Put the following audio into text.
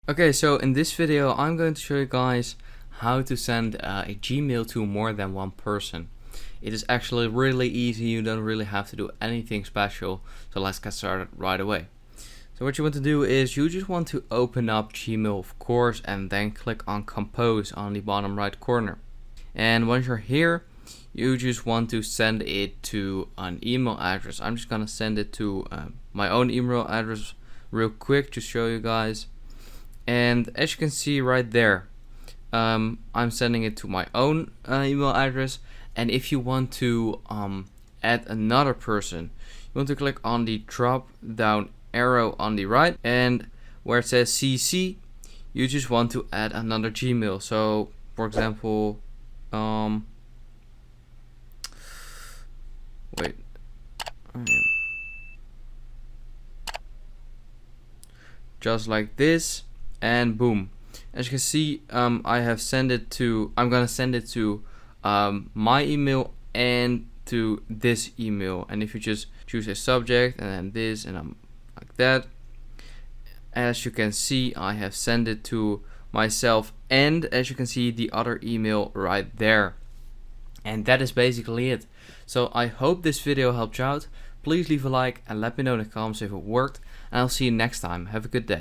Okay, so in this video I'm going to show you guys how to send a Gmail to more than one person. It is actually really easy, you don't really have to do anything special, so let's get started right away. So what you want to do is you just want to open up Gmail, of course, and then click on Compose on the bottom right corner. And once you're here, you just want to send it to an email address. I'm just gonna send it to my own email address real quick to show you guys. And as you can see right there, I'm sending it to my own email address. And if you want to add another person, you want to click on the drop down arrow on the right, and where it says CC, you just want to add another Gmail. So for example, just like this, and boom. As you can see, I'm gonna send it to my email and to this email. And if you just choose a subject and then this and like that, as you can see, I have sent it to myself, and as you can see, the other email right there. And that is basically it. So I hope this video helped you out. Please leave a like and let me know in the comments if it worked, and I'll see you next time. Have a good day.